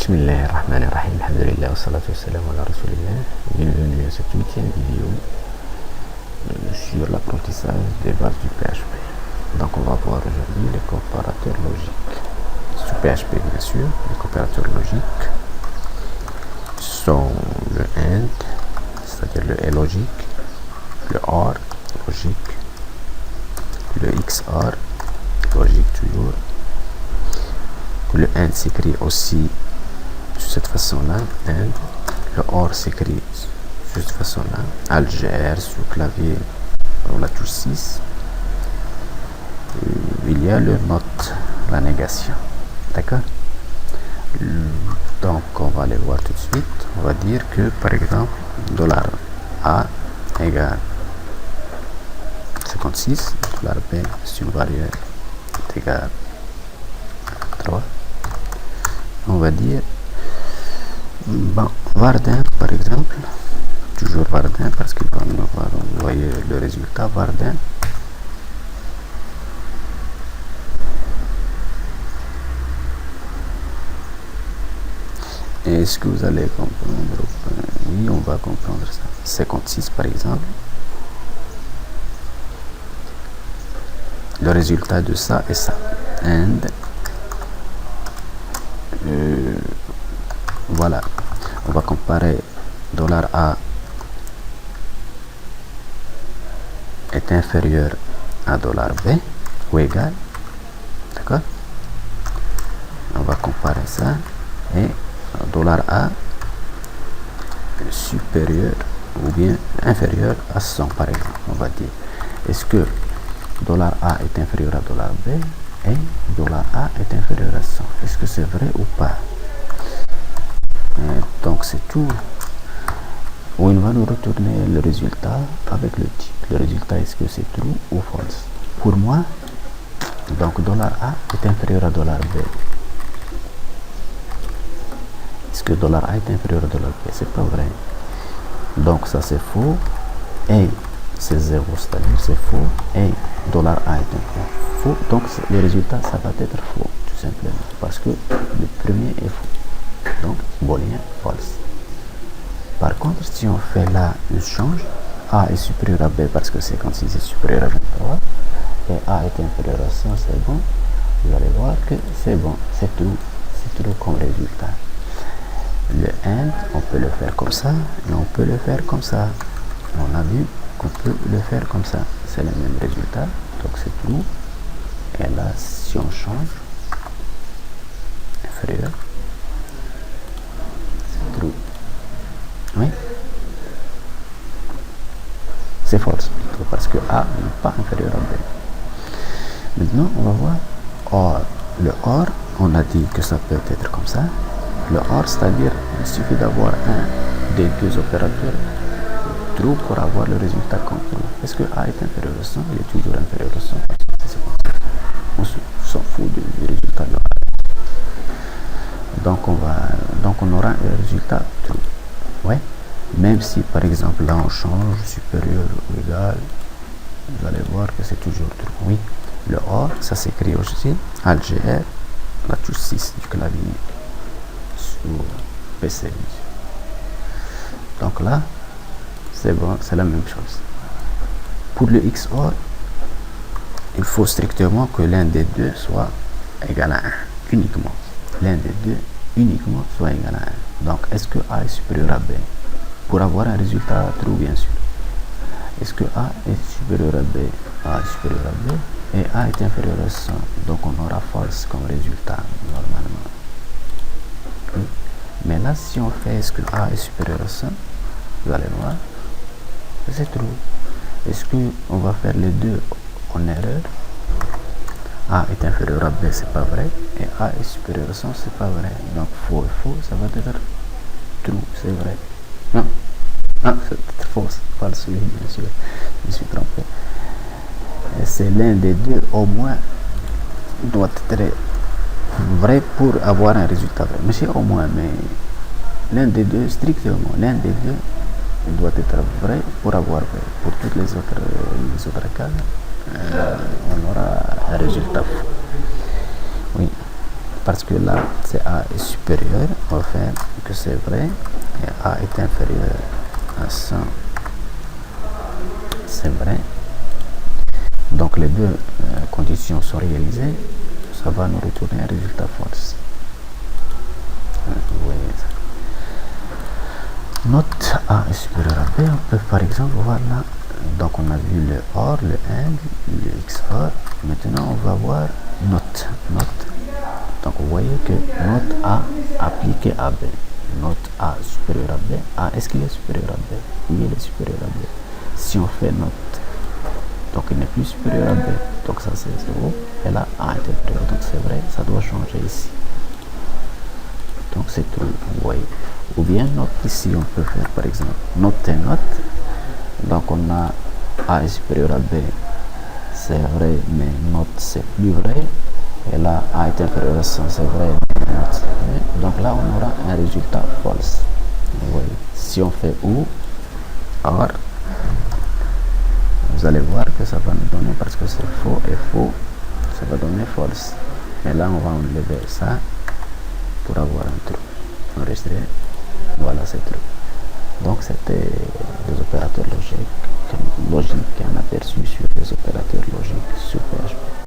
Bismillahirrahmanirrahim. Alhamdulillah, wassalatu wassalamu ala rasulillah. Bienvenue à cette 8e vidéo sur l'apprentissage des bases du PHP. Donc on va voir aujourd'hui les comparateurs logiques. Sur PHP bien sûr, les comparateurs logiques sont le AND, c'est-à-dire le est logique, le OR logique, le XOR logique toujours. Le AND s'écrit aussi de cette façon-là, AND. Le OR s'écrit de cette façon-là, ALGR sur clavier ou la touche 6. Il y a le NOT, la négation. D'accord? Donc on va les voir tout de suite. On va dire que par exemple $A égale 56, $B c'est une variable égale 3. On va dire Varden par exemple, toujours Varden parce qu'il va nous envoyer le résultat Varden. Est-ce que vous allez comprendre? Oui, on va comprendre ça. 56 par exemple. Le résultat de ça est ça. And voilà, on va comparer $A est inférieur à $B ou égal, d'accord? On va comparer ça et $A est supérieur ou bien inférieur à 100 par exemple. On va dire, est-ce que $A est inférieur à $B et $A est inférieur à 100? Est-ce que c'est vrai ou pas? Donc c'est tout. Où il va nous retourner le résultat avec le titre. Le résultat, est-ce que c'est true ou false? Pour moi, donc $A est inférieur à $B. Est-ce que $A est inférieur à $B? C'est pas vrai. Donc ça c'est faux. Et c'est 0, c'est-à-dire c'est faux. Et $A est faux. Donc le résultat, ça va être faux, tout simplement. Parce que le premier est faux. Donc, booléen false. Par contre, si on fait là une change, A est supérieur à B parce que 56 est supérieur à 23 et A est inférieur à 100, c'est bon. Vous allez voir que c'est bon, c'est true comme résultat. Le AND, on peut le faire comme ça et on peut le faire comme ça. On a vu qu'on peut le faire comme ça. C'est le même résultat, donc c'est true. Et là, si on change, inférieur, true. Oui, c'est false parce que A n'est pas inférieur à B. Maintenant on va voir OR. Le OR, on a dit que ça peut être comme ça. Le OR, c'est-à-dire il suffit d'avoir un des deux opérateurs true pour avoir le résultat comme true. Est-ce que A est inférieur à 100? Il est toujours inférieur à 100. On s'en fout du résultat de donc on aura un résultat true. Ouais, même si par exemple là on change supérieur ou égal, vous allez voir que c'est toujours true. Oui, le OR, ça s'écrit aussi ALGR, la touche 6 du clavier sur PC. Donc là, c'est bon, c'est la même chose. Pour le XOR, il faut strictement que l'un des deux soit égal à 1, uniquement. L'un des deux uniquement soit égal à 1. Donc, est-ce que A est supérieur à B? Pour avoir un résultat true, bien sûr. Est-ce que A est supérieur à B? A est supérieur à B et A est inférieur à 100. Donc, on aura false comme résultat, normalement. Oui. Mais là, si on fait est-ce que A est supérieur à 100, vous allez voir que c'est true. Est-ce qu'on va faire les deux en erreur? A est inférieur à B, c'est pas vrai, et A est supérieur à 100, c'est pas vrai. Donc faux et faux, ça va être true, c'est vrai. Non, c'est faux, false, oui, bien sûr, je me suis trompé. C'est l'un des deux, au moins, doit être vrai pour avoir un résultat vrai. Mais c'est au moins, mais l'un des deux, strictement, l'un des deux doit être vrai pour avoir vrai. Pour toutes les autres cas, on aura un résultat faux. Oui. parce que là, c'est A est supérieur, on va faire que c'est vrai, et A est inférieur à 100, c'est vrai. Donc les deux conditions sont réalisées, ça va nous retourner un résultat false. Vous voyez ça. Note A est supérieur à B, on peut par exemple voir là, donc on a vu le OR, le AND, le XOR, maintenant on va voir note. Donc vous voyez que note A appliquée à B, note A supérieure à B, A est-ce qu'il est supérieur à B? Oui, il est supérieur à B. Si on fait note, donc il n'est plus supérieur à B, donc ça c'est 0, et là A est inférieur, donc c'est vrai, ça doit changer ici. Donc c'est tout, vous voyez. Ou bien note ici, on peut faire par exemple note et note. Donc on a A est supérieur à B, c'est vrai, mais note c'est plus vrai. Et là, A est inférieur à 100, c'est vrai, mais note c'est vrai. Donc là, on aura un résultat false. Vous voyez. Si on fait OR, vous allez voir que ça va nous donner, parce que c'est faux et faux, ça va donner false. Et là, on va enlever ça pour avoir un trou. Enregistrer, voilà, c'est trou. Donc c'était des opérateurs logiques, un aperçu sur les opérateurs logiques sur PHP.